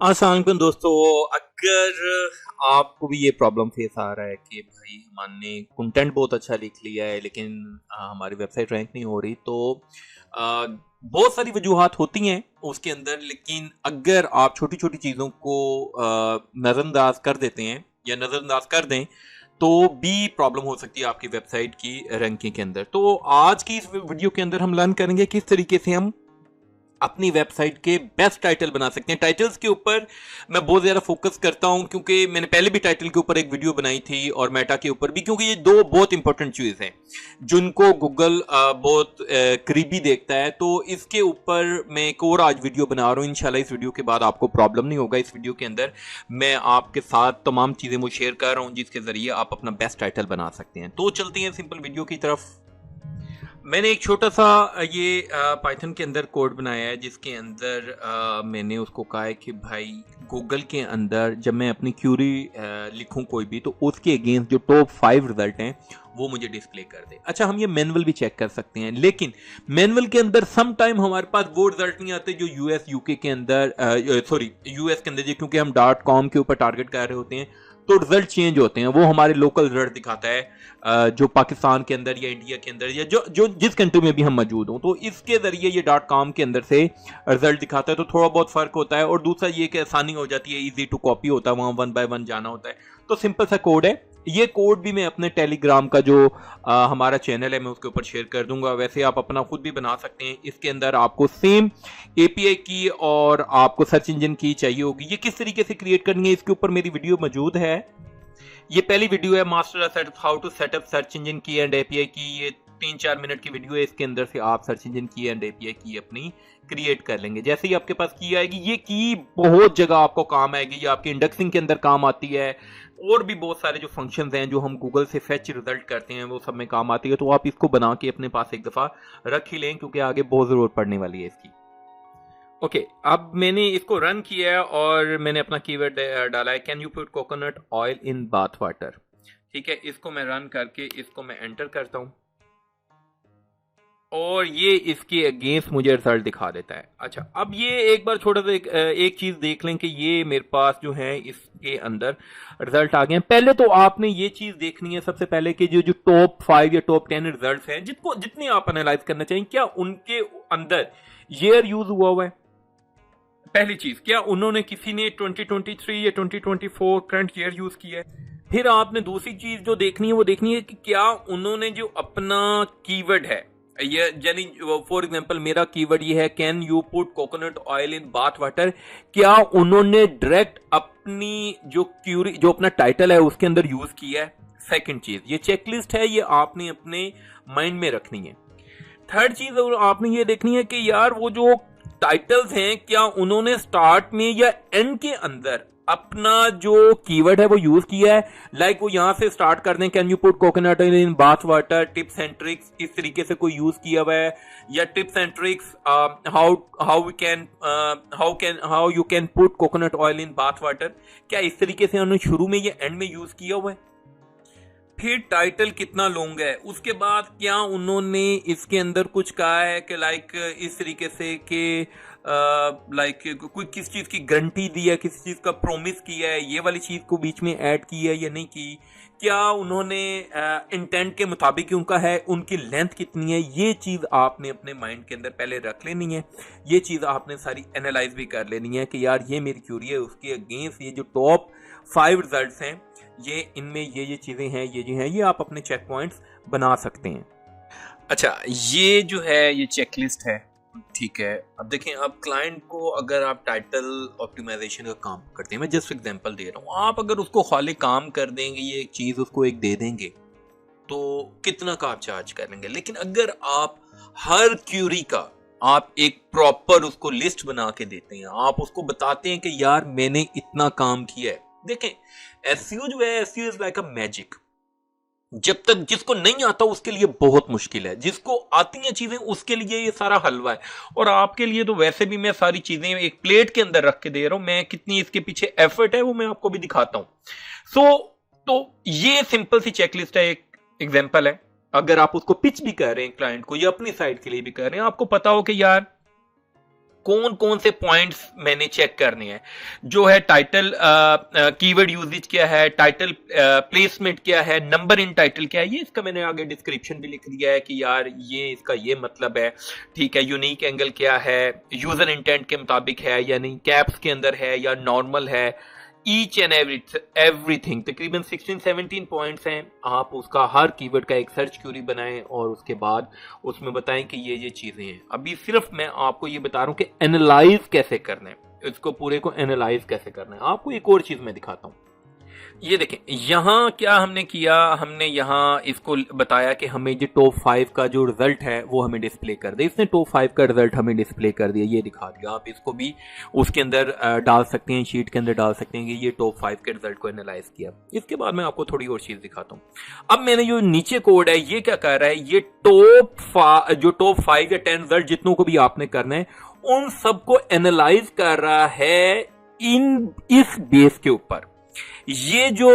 अस्सलाम दोस्तों। अगर आपको भी ये प्रॉब्लम फेस आ रहा है कि भाई हमने कंटेंट बहुत अच्छा लिख लिया है लेकिन हमारी वेबसाइट रैंक नहीं हो रही, तो बहुत सारी वजूहात होती हैं उसके अंदर। लेकिन अगर आप छोटी छोटी चीज़ों को नज़रअंदाज कर देते हैं या नज़रअंदाज कर दें तो भी प्रॉब्लम हो सकती है आपकी वेबसाइट की रैंकिंग के अंदर। तो आज की इस वीडियो के अंदर हम लर्न करेंगे किस तरीके से हम अपनी वेबसाइट के बेस्ट टाइटल बना सकते हैं। टाइटल्स के ऊपर मैं बहुत ज़्यादा फोकस करता हूं क्योंकि मैंने पहले भी टाइटल के ऊपर एक वीडियो बनाई थी और मेटा के ऊपर भी, क्योंकि ये दो बहुत इंपॉर्टेंट चीज़ हैं जिनको गूगल बहुत करीबी देखता है। तो इसके ऊपर मैं एक और आज वीडियो बना रहा हूँ। इंशाल्लाह इस वीडियो के बाद आपको प्रॉब्लम नहीं होगा। इस वीडियो के अंदर मैं आपके साथ तमाम चीज़ें वो शेयर कर रहा हूँ जिसके ज़रिए आप अपना बेस्ट टाइटल बना सकते हैं। तो चलते हैं सिंपल वीडियो की तरफ। मैंने एक छोटा सा ये पाइथन के अंदर कोड बनाया है जिसके अंदर मैंने उसको कहा है कि भाई गूगल के अंदर जब मैं अपनी क्यूरी लिखूं कोई भी, तो उसके अगेंस्ट जो टॉप 5 रिजल्ट हैं वो मुझे डिस्प्ले कर दे। अच्छा, हम ये मैनुअल भी चेक कर सकते हैं, लेकिन मैनुअल के अंदर सम टाइम हमारे पास वो रिजल्ट नहीं आते जो यूएस यूके के अंदर यूएस के अंदर, क्योंकि हम .com के ऊपर टारगेट कर रहे होते हैं तो रिजल्ट चेंज होते हैं। वो हमारे लोकल रिजल्ट दिखाता है जो पाकिस्तान के अंदर या इंडिया के अंदर या जो जो जिस कंट्री में भी हम मौजूद हों, तो इसके जरिए ये .com के अंदर से रिजल्ट दिखाता है। तो थोड़ा बहुत फर्क होता है। और दूसरा ये कि आसानी हो जाती है, इजी टू कॉपी होता है, वहां 1 बाय 1 जाना होता है। तो सिंपल सा कोड है। ये कोड भी मैं अपने टेलीग्राम का जो हमारा चैनल है मैं उसके ऊपर शेयर कर दूंगा। वैसे आप अपना खुद भी बना सकते हैं। इसके अंदर आपको सेम एपीआई की और आपको सर्च इंजन की चाहिए होगी। ये किस तरीके से क्रिएट करनी है इसके ऊपर मेरी वीडियो मौजूद है। ये पहली वीडियो है, master set how to set up search engine की एंड एपीआई की। ये 3-4 मिनट की वीडियो है। इसके अंदर से आप सर्च इंजन की एंड एपीआई की अपनी क्रिएट कर लेंगे। जैसे ही आपके पास की आएगी, ये की बहुत जगह आपको काम आएगी। ये आपकी इंडेक्सिंग के अंदर काम आती है और भी बहुत सारे जो फंक्शंस हैं जो हम गूगल से फेच रिजल्ट करते हैं वो सब में काम आती है। तो आप इसको बना के अपने पास एक दफा रख ही लें क्योंकि आगे बहुत जरूरत पड़ने वाली है इसकी। ओके, अब मैंने इसको रन किया है और मैंने अपना कीवर्ड डाला है, can you put coconut oil in bath water. ठीक है, इसको मैं रन करके इसको मैं एंटर करता हूं और ये इसके अगेंस्ट मुझे रिजल्ट दिखा देता है। अच्छा, अब ये एक बार छोटा सा एक चीज देख लें कि ये मेरे पास जो है इसके अंदर रिजल्ट आ गए हैं। पहले तो आपने ये चीज देखनी है सबसे पहले कि जो जो टॉप 5 या टॉप 10 रिजल्ट हैं जिनको जितने आप एनालाइज करना चाहिए, क्या उनके अंदर ईयर यूज हुआ है। पहली चीज, क्या उन्होंने किसी ने 2023 या 2024 करंट ईयर यूज किया है। फिर आपने दूसरी चीज जो देखनी है वो देखनी है कि क्या उन्होंने जो अपना कीवर्ड है, ये यानी फॉर एग्जांपल मेरा कीवर्ड ये है, can you put coconut oil in bath water. क्या उन्होंने डायरेक्ट अपनी जो क्यूरी जो अपना टाइटल है उसके अंदर यूज किया है। सेकंड चीज, ये चेकलिस्ट है, ये आपने अपने माइंड में रखनी है। थर्ड चीज और आपने ये देखनी है कि यार वो जो टाइटल्स हैं क्या उन्होंने स्टार्ट में या एंड के अंदर अपना जो कीवर्ड है वो यूज किया है। लाइक वो यहां से स्टार्ट कर दें, can you put coconut in bath water, tips and tricks, इस तरीके से कोई यूज किया हुआ है। या tips and tricks how you can put coconut oil in bath water, क्या इस तरीके से उन्होंने शुरू में या एंड में यूज किया हुआ है। फिर टाइटल कितना लॉन्ग है। उसके बाद क्या उन्होंने इसके अंदर कुछ कहा है कि लाइक इस तरीके से कि लाइक कोई किस चीज की गारंटी दी है, किसी चीज का प्रॉमिस किया है, ये वाली चीज को बीच में ऐड की है या नहीं की। क्या उन्होंने इंटेंट के मुताबिक उनका है, उनकी लेंथ कितनी है, ये चीज आपने अपने माइंड के अंदर पहले रख लेनी है। ये चीज आपने सारी एनालाइज भी कर लेनी है कि यार ये मेरी क्यूरी है, उसके अगेंस्ट ये जो टॉप 5 रिजल्ट्स हैं ये इनमें ये चीजें हैं, ये जो हैं ये आप अपने चेक पॉइंट्स बना सकते हैं। अच्छा, ये जो है ये चेकलिस्ट है। ठीक है, अब देखें, अब क्लाइंट को अगर आप टाइटल ऑप्टिमाइजेशन का काम करते हैं, मैं जस्ट एग्जांपल दे रहा हूँ, आप अगर उसको खाली काम कर देंगे, ये एक चीज उसको एक दे देंगे तो कितना का आप चार्ज कर लेंगे। लेकिन अगर आप हर क्यूरी का आप एक प्रॉपर उसको लिस्ट बना के देते हैं, आप उसको बताते हैं कि यार मैंने इतना काम किया है। देखें, एसईओ जो है, SEO is like a magic. जब तक जिसको नहीं आता उसके लिए बहुत मुश्किल है, जिसको आती हैं चीजें उसके लिए ये सारा हलवा है। और आपके लिए तो वैसे भी मैं सारी चीजें एक प्लेट के अंदर रख के दे रहा हूं। मैं कितनी इसके पीछे एफर्ट है वो मैं आपको भी दिखाता हूं। तो ये सिंपल सी चेकलिस्ट है, एक एग्जांपल है। अगर आप उसको पिच भी कर रहे हैं क्लाइंट को या अपनी साइट के लिए भी कर रहे हैं, आपको पता हो कि यार कौन कौन से पॉइंट्स मैंने चेक करने हैं, जो है टाइटल कीवर्ड यूजेज क्या है, टाइटल प्लेसमेंट क्या है, नंबर इन टाइटल क्या है, ये इसका मैंने आगे डिस्क्रिप्शन भी लिख दिया है कि यार ये इसका ये मतलब है, ठीक है। यूनिक एंगल क्या है, यूजर इंटेंट के मुताबिक है या नहीं, कैप्स के अंदर है या नॉर्मल है, ईच एंड एवरीथिंग। तकरीबन 16-17 पॉइंट्स हैं। आप उसका हर कीवर्ड का एक सर्च क्यूरी बनाएं और उसके बाद उसमें बताएं कि ये चीजें हैं। अभी सिर्फ मैं आपको ये बता रहा हूं कि एनालाइज कैसे करना है, इसको पूरे को एनालाइज कैसे करना है। आपको एक और चीज मैं दिखाता हूं, ये देखें यहाँ क्या हमने किया, हमने यहाँ इसको बताया कि हमें जो टॉप 5 का जो रिजल्ट है वो हमें डिस्प्ले कर दे। इसने टॉप 5 का रिजल्ट हमें डिस्प्ले कर दिया, ये दिखा दिया। आप इसको भी उसके अंदर डाल सकते हैं, शीट के अंदर डाल सकते हैं कि ये टॉप 5 के रिजल्ट को एनालाइज किया। इसके बाद मैं आपको थोड़ी और चीज दिखाता हूँ। अब मैंने जो नीचे कोड है ये क्या कर रहा है, ये जो टॉप 5 या 10 रिजल्ट जितनों को भी आपने करना है उन सबको एनालाइज कर रहा है इस बेस के ऊपर। ये जो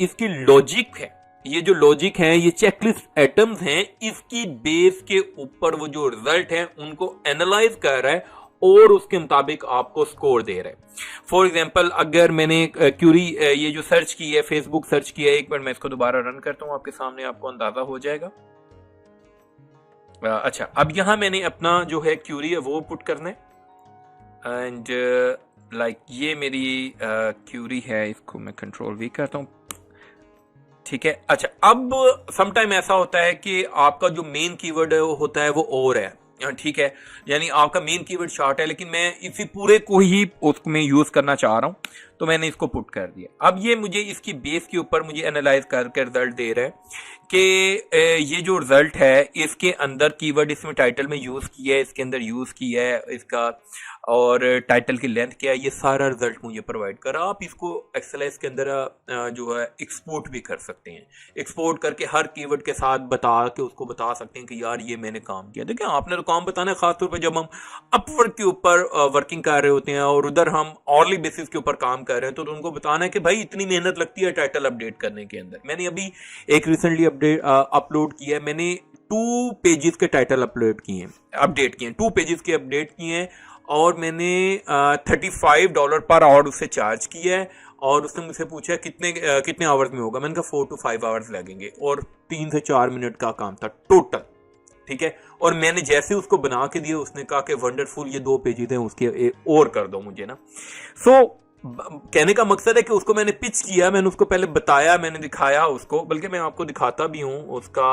इसकी लॉजिक है, ये जो लॉजिक है, ये चेकलिस्ट एटम्स हैं, इसकी बेस के ऊपर वो जो रिजल्ट है उनको एनालाइज कर रहा है और उसके मुताबिक आपको स्कोर दे रहा है। फॉर एग्जांपल अगर मैंने क्यूरी ये जो सर्च की है, फेसबुक सर्च किया है, एक बार मैं इसको दोबारा रन करता हूं आपके सामने, आपको अंदाजा हो जाएगा। अच्छा, अब यहां मैंने अपना जो है क्यूरी है वो पुट करना है एंड लाइक ये मेरी क्यूरी है, इसको मैं कंट्रोल वी करता हूं, ठीक है। अच्छा, अब समटाइम ऐसा होता है कि आपका जो मेन कीवर्ड होता है वो और है, ठीक है, यानी आपका मेन कीवर्ड शॉर्ट है, लेकिन मैं इसी पूरे को ही उसमें यूज करना चाह रहा हूं, तो मैंने इसको पुट कर दिया। अब ये मुझे इसकी बेस के ऊपर मुझे एनालाइज करके रिजल्ट दे रहा है कि ये जो रिजल्ट है इसके अंदर कीवर्ड इसमें टाइटल में यूज किया है, इसके अंदर यूज किया है इसका, और टाइटल की लेंथ क्या है, ये सारा रिजल्ट मुझे प्रोवाइड कर। आप इसको एक्सेलेस के अंदर जो है एक्सपोर्ट भी कर सकते हैं, एक्सपोर्ट करके हर कीवर्ड के साथ बता के उसको बता सकते हैं कि यार ये मैंने काम किया। देखिए, आपने तो काम बताना है, खासतौर पर जब हम अपवर्क के ऊपर वर्किंग कर रहे होते हैं और उधर हम ऑर्ली बेसिस के ऊपर काम कर रहे हैं, तो उनको बताना है कि भाई इतनी मेहनत लगती है टाइटल अपडेट करने के अंदर। मैंने अभी एक रिसेंटली अपलोड किया है, मैंने 2 पेजेस के टाइटल अपडेट किए हैं, 2 पेजेस के अपडेट किए हैं और मैंने $35 पर आवर उससे चार्ज किया है। और उसने मुझसे पूछा कितने आवर्स में होगा, मैंने कहा 4 to 5 आवर्स लगेंगे और 3 से 4 मिनट का काम था टोटल, ठीक है। और मैंने जैसे उसको बना के दिया, उसने कहा कि वंडरफुल, ये 2 पेजेस हैं उसके और कर दो मुझे ना। कहने का मकसद है कि उसको मैंने पिच किया, मैंने उसको पहले बताया, मैंने दिखाया उसको, बल्कि मैं आपको दिखाता भी हूँ उसका।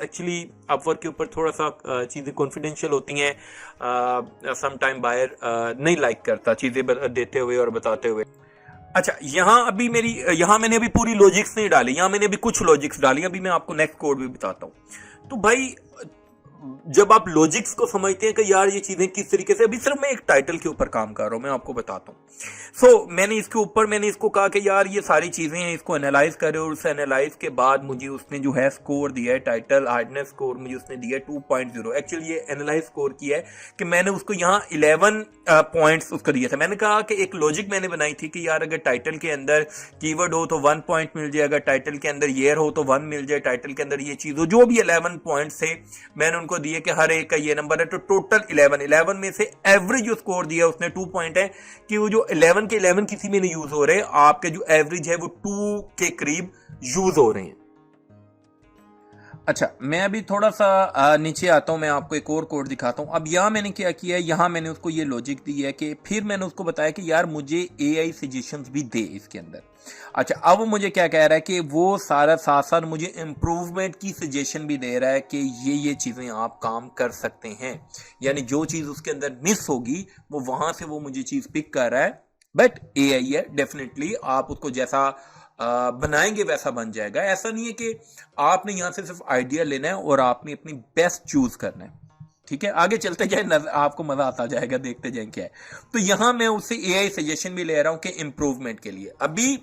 एक्चुअली अपवर्क के ऊपर थोड़ा सा चीज़ें कॉन्फिडेंशियल होती हैं, सम टाइम बायर नहीं लाइक करता चीज़ें देते हुए और बताते हुए। अच्छा, यहाँ मैंने अभी पूरी लॉजिक्स नहीं डाली, यहाँ मैंने अभी कुछ लॉजिक्स डाली, अभी मैं आपको नेक्स्ट कोड भी बताता हूँ। तो भाई जब आप लॉजिक्स को समझते हैं कि यार ये चीजें किस तरीके से, अभी सिर्फ मैं एक टाइटल के ऊपर काम कर रहा हूं, मैं आपको बताता हूं। मैंने इसके ऊपर मैंने इसको कहा कि यार ये सारी चीजें हैं, इसको एनालाइज करें, और उस एनालाइज के बाद मुझे उसने जो है स्कोर दिया है, टाइटल हार्डनेस स्कोर मुझे उसने दिया है 2.0। एक्चुअली ये एनालाइज स्कोर किया है कि मैंने उसको यहाँ 11 पॉइंट्स उसको दिए थे। मैंने कहा कि एक लॉजिक मैंने बनाई थी कि यार अगर टाइटल के अंदर कीवर्ड हो तो 1 पॉइंट मिल जाए, अगर टाइटल के अंदर ईयर हो तो 1 मिल जाए, टाइटल के अंदर ये चीज हो, जो भी 11 पॉइंट्स थे मैंने उनको दिए कि हर एक का ये नंबर है, तो टोटल 11 में से एवरेज जो स्कोर दिया उसने 2 पॉइंट है कि वो जो 11 के 11 किसी में नहीं यूज हो रहे, आपके जो एवरेज है वो 2 के करीब यूज हो रहे हैं। अच्छा, मैं अभी थोड़ा सा नीचे आता हूं, मैं आपको एक और कोड दिखाता हूं। अब यहां मैंने क्या किया है, यहां मैंने उसको ये लॉजिक दी है कि फिर मैंने उसको बताया कि यार मुझे AI सजेशंस भी दे इसके अंदर। अच्छा, अब मुझे क्या कह रहा है कि वो सारा साथ साथ मुझे इंप्रूवमेंट की सजेशन भी दे रहा है कि ये चीजें आप काम कर सकते हैं, यानी जो चीज उसके अंदर मिस होगी वो वहां से वो मुझे चीज पिक कर रहा है। बट AI है, डेफिनेटली आप उसको जैसा बनाएंगे वैसा बन जाएगा। ऐसा नहीं है कि आपने यहां से सिर्फ आइडिया लेना है और आपने अपनी बेस्ट चूज करना है, ठीक है। आगे चलते जाए, आपको मजा आता जाएगा, देखते जाए क्या है। तो यहां मैं उससे AI सजेशन भी ले रहा हूं कि इंप्रूवमेंट के लिए। अभी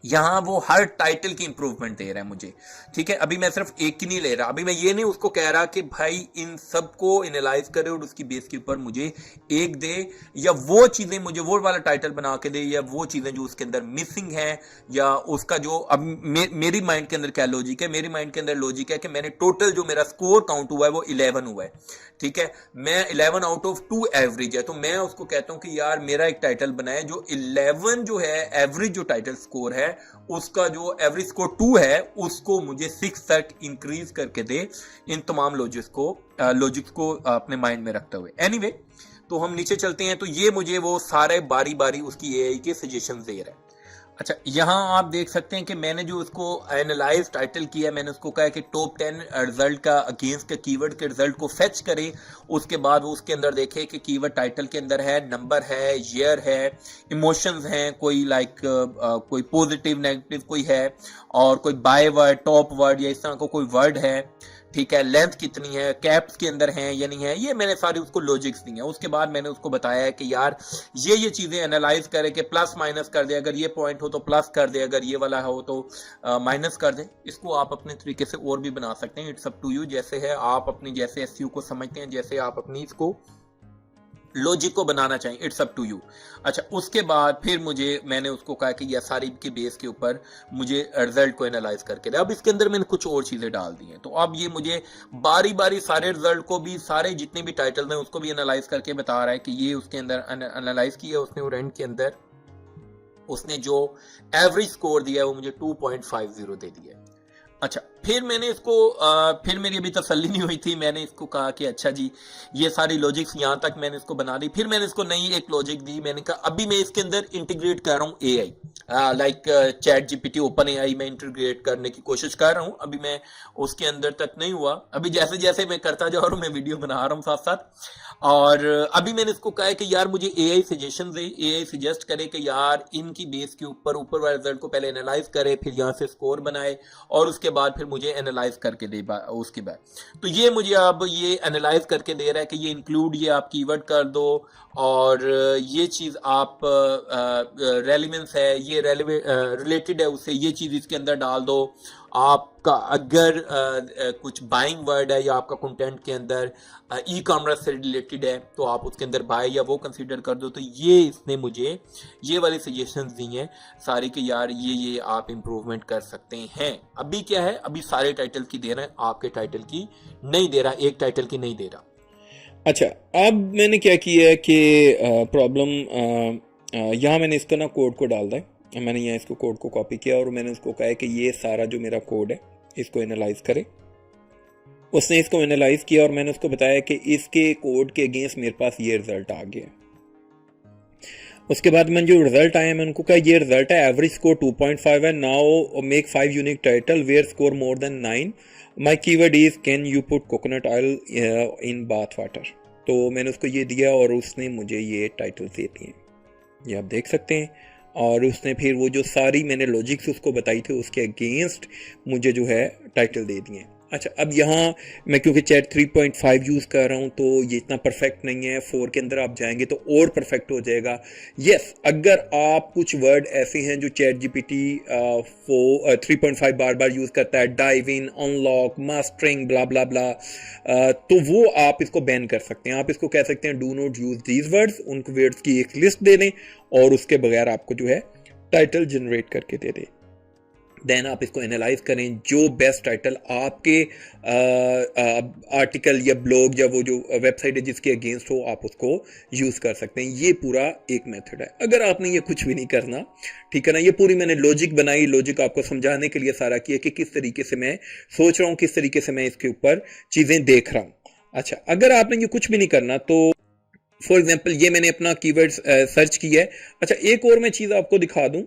यहाँ वो हर टाइटल की इंप्रूवमेंट दे रहा है मुझे, ठीक है। अभी मैं सिर्फ एक की नहीं ले रहा, अभी मैं ये नहीं उसको कह रहा कि भाई इन सबको एनालाइज करे और उसकी बेस के ऊपर मुझे एक दे, या वो चीज़ें मुझे वो वाला टाइटल बना के दे, या वो चीज़ें जो उसके अंदर मिसिंग है, या उसका जो अब मेरी माइंड के अंदर क्या लॉजिक है, मेरी माइंड के अंदर लॉजिक है कि मैंने टोटल जो मेरा स्कोर काउंट हुआ है वो 11 हुआ है, ठीक है। मैं 11 आउट ऑफ 2 एवरेज है, तो मैं उसको कहता हूं कि यार मेरा एक टाइटल बनाए जो 11 जो है एवरेज जो टाइटल स्कोर है उसका जो एवरेज स्कोर 2 है उसको मुझे 6 तक इंक्रीज करके दे, इन तमाम लॉजिक्स को अपने माइंड में रखते हुए। एनीवे, तो हम नीचे चलते हैं, तो ये मुझे वो सारे बारी बारी उसकी एआई के सजेशन दे रहा है। अच्छा, यहाँ आप देख सकते हैं कि मैंने जो उसको एनालाइज टाइटल किया, मैंने उसको कहा कि टॉप 10 रिजल्ट का अगेंस्ट के कीवर्ड के रिजल्ट को फेच करे, उसके बाद वो उसके अंदर देखे कि कीवर्ड टाइटल के अंदर है, नंबर है, ईयर है, इमोशंस हैं, कोई कोई पॉजिटिव नेगेटिव कोई है, और कोई बाय वर्ड, टॉप वर्ड या इस तरह का कोई वर्ड है, ठीक है, लेंथ कितनी है, कैप्स के अंदर है या नहीं है, ये मैंने सारी उसको लॉजिक्स दी हैं। उसके बाद मैंने उसको बताया है कि यार ये चीज़ें एनालाइज करे कि प्लस माइनस कर दे, अगर ये पॉइंट हो तो प्लस कर दे, अगर ये वाला हो तो माइनस कर दे। इसको आप अपने तरीके से और भी बना सकते हैं, इट्स अप टू यू, जैसे है आप अपनी जैसे एसईओ को समझते हैं, जैसे आप अपनी इसको लॉजिक को बनाना चाहिए, इट्स अप टू यू। अच्छा, उसके बाद फिर मैंने उसको कहा कि यह सारी के बेस के ऊपर मुझे रिजल्ट को एनालाइज करके दे। अब इसके अंदर मैंने कुछ और चीज़ें डाल दी हैं, तो अब ये मुझे बारी बारी सारे रिजल्ट को भी, सारे जितने भी टाइटल हैं उसको भी एनालाइज करके बता रहा है कि ये उसके अंदर एनालाइज किया उसने, और एंड के अंदर उसने जो एवरेज स्कोर दिया है वो मुझे 2.50 दे दिया है। अच्छा, फिर मैंने इसको फिर मेरी अभी तसल्ली नहीं हुई थी, मैंने इसको कहा कि अच्छा जी ये सारी लॉजिक्स यहाँ तक मैंने इसको बना दी। फिर मैंने इसको नई एक लॉजिक दी, मैंने कहा अभी मैं इसके अंदर इंटीग्रेट कर रहा हूँ AI, like chat GPT, open AI में इंटीग्रेट करने की कोशिश कर रहा हूँ। अभी मैं उसके अंदर तक नहीं हुआ, अभी जैसे जैसे मैं करता जा रहा हूँ मैं वीडियो बना रहा हूँ साथ साथ। और अभी मैंने इसको कहा है कि यार मुझे एआई सजेशन दे, एआई सजेस्ट करे कि यार इनकी बेस के ऊपर ऊपर वाले रिजल्ट को पहले एनालाइज करे, फिर यहाँ से स्कोर बनाए, और उसके बाद फिर मुझे एनालाइज करके दे उसके बाद। तो ये मुझे अब ये एनालाइज करके दे रहा है कि ये इंक्लूड, ये आप कीवर्ड कर दो, और ये चीज़ आप रेलिवेंस है, ये रिलेटेड है उससे, ये चीज़ इसके अंदर डाल दो। आपका अगर कुछ बाइंग वर्ड है या आपका कंटेंट के अंदर ई कॉमर्स से रिलेटेड है तो आप उसके अंदर बाय या वो कंसीडर कर दो। तो ये इसने मुझे ये वाली सजेशंस दी हैं सारी कि यार ये आप इम्प्रूवमेंट कर सकते हैं। अभी क्या है, अभी सारे टाइटल की दे रहा है, आपके टाइटल की नहीं दे रहा, एक टाइटल की नहीं दे रहा। अच्छा, अब मैंने क्या किया है कि प्रॉब्लम यहाँ मैंने इसका ना कोड को डाल दिया। मैंने यहाँ इसको कोड को कॉपी किया और मैंने उसको कहा है कि ये सारा जो मेरा कोड है इसको एनालाइज करे। उसने इसको एनालाइज किया और मैंने उसको बताया कि इसके कोड के अगेंस्ट मेरे पास ये रिजल्ट आ गया। उसके बाद मैंने जो रिजल्ट आया मैंने उनको कहा ये रिजल्ट है, एवरेज स्कोर 2.5 है। Now make 5 unique title where score more than 9। My keyword is can you put coconut oil in bath water. तो मैंने उसको ये दिया और उसने मुझे ये टाइटल दे दिए, ये आप देख सकते हैं। और उसने फिर वो जो सारी मैंने लॉजिक्स उसको बताई थी उसके अगेंस्ट मुझे जो है टाइटल दे दिए। अच्छा, अब यहाँ मैं क्योंकि चैट 3.5 यूज़ कर रहा हूँ तो ये इतना परफेक्ट नहीं है, 4 के अंदर आप जाएंगे तो और परफेक्ट हो जाएगा। यस, अगर आप कुछ वर्ड ऐसे हैं जो चैट जीपीटी 3.5 बार बार यूज़ करता है, डाइव इन, अनलॉक, मास्टरिंग, ब्ला ब्ला ब्ला, तो वो आप इसको बैन कर सकते हैं। आप इसको कह सकते हैं do not use these words, उन वर्ड्स की एक लिस्ट दे दें और उसके बगैर आपको जो है टाइटल जनरेट करके दे दें। देन आप इसको एनालाइज करें, जो बेस्ट टाइटल आपके आर्टिकल या ब्लॉग या वो जो वेबसाइट है जिसके अगेंस्ट हो आप उसको यूज़ कर सकते हैं। ये पूरा एक मेथड है। अगर आपने ये कुछ भी नहीं करना, ठीक है ना, ये पूरी मैंने लॉजिक बनाई, लॉजिक आपको समझाने के लिए सारा किया कि किस तरीके से मैं सोच रहा हूँ, किस तरीके से मैं इसके ऊपर चीज़ें देख रहा हूँ। अच्छा, अगर आपने ये कुछ भी नहीं करना तो फॉर एग्जाम्पल ये मैंने अपना कीवर्ड सर्च किया है। अच्छा, एक और मैं चीज़ आपको दिखा दूँ,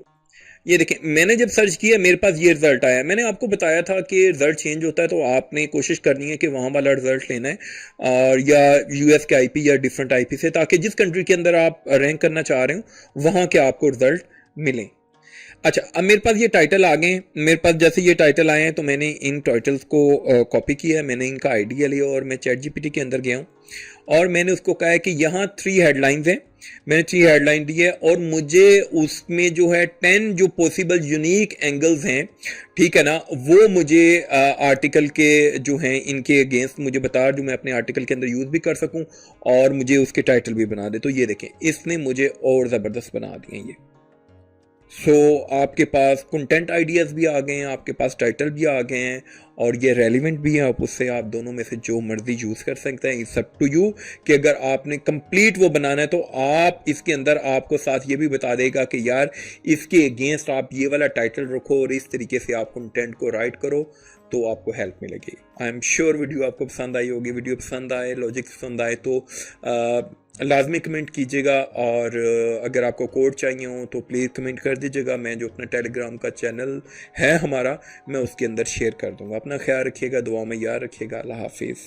ये देखें, मैंने जब सर्च किया मेरे पास ये रिजल्ट आया। मैंने आपको बताया था कि रिजल्ट चेंज होता है तो आपने कोशिश करनी है कि वहाँ वाला रिजल्ट लेना है, और या यूएस के आईपी या डिफरेंट आईपी से, ताकि जिस कंट्री के अंदर आप रैंक करना चाह रहे हो वहाँ के आपको रिजल्ट मिलें। अच्छा, अब मेरे पास ये टाइटल आ गए हैं। मेरे पास जैसे ये टाइटल आए हैं तो मैंने इन टाइटल्स को कॉपी किया है, मैंने इनका आइडिया लिया और मैं चैट जीपीटी के अंदर गया हूँ और मैंने उसको कहा है कि यहाँ 3 हेडलाइंस हैं। मैंने 3 हेडलाइन दी है और मुझे उसमें जो है 10 जो पॉसिबल यूनिक एंगल्स हैं, ठीक है ना, वो मुझे आर्टिकल के जो हैं इनके अगेंस्ट मुझे बता, जो मैं अपने आर्टिकल के अंदर यूज़ भी कर सकूं और मुझे उसके टाइटल भी बना दे। तो ये देखें, इसने मुझे और ज़बरदस्त बना दिए ये। सो आपके पास कंटेंट आइडियाज़ भी आ गए हैं, आपके पास टाइटल भी आ गए हैं और ये रेलिवेंट भी है। आप उससे आप दोनों में से जो मर्जी यूज़ कर सकते हैं। इट्स अप टू यू कि अगर आपने कंप्लीट वो बनाना है तो आप इसके अंदर आपको साथ ये भी बता देगा कि यार इसके अगेंस्ट आप ये वाला टाइटल रखो और इस तरीके से आप कंटेंट को राइट करो, तो आपको हेल्प मिलेगी। आई एम श्योर वीडियो आपको पसंद आई होगी। वीडियो पसंद आए, लॉजिक पसंद आए तो लाजमी कमेंट कीजिएगा और अगर आपको कोड चाहिए हो तो प्लीज़ कमेंट कर दीजिएगा। मैं जो अपना टेलीग्राम का चैनल है हमारा, मैं उसके अंदर शेयर कर दूंगा। अपना ख्याल रखिएगा, दुआ में याद रखिएगा। अल्लाह हाफिज़।